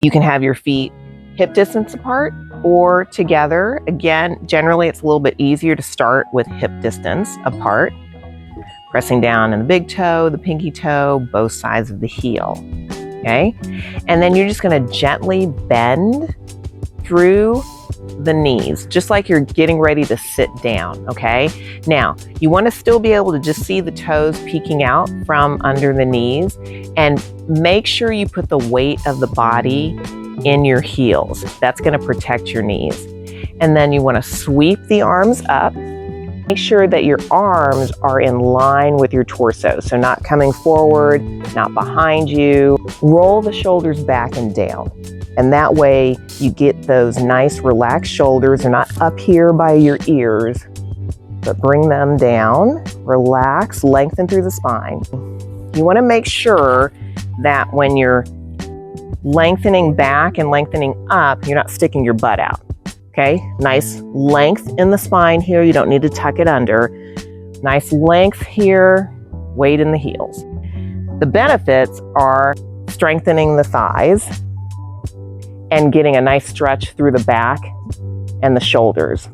You can have your feet hip distance apart or together. Again, generally it's a little bit easier to start with hip distance apart. Pressing down in the big toe, the pinky toe, both sides of the heel, okay? And then you're just gonna gently bend through the knees, just like you're getting ready to sit down, okay? Now, you wanna still be able to just see the toes peeking out from under the knees, and make sure you put the weight of the body in your heels. That's gonna protect your knees. And then you wanna sweep the arms up. Make sure that your arms are in line with your torso, so not coming forward, not behind you. Roll the shoulders back and down. And that way you get those nice relaxed shoulders. They're not up here by your ears, but bring them down, relax, lengthen through the spine. You wanna make sure that when you're lengthening back and lengthening up, you're not sticking your butt out. Okay, nice length in the spine here. You don't need to tuck it under. Nice length here, weight in the heels. The benefits are strengthening the thighs and getting a nice stretch through the back and the shoulders.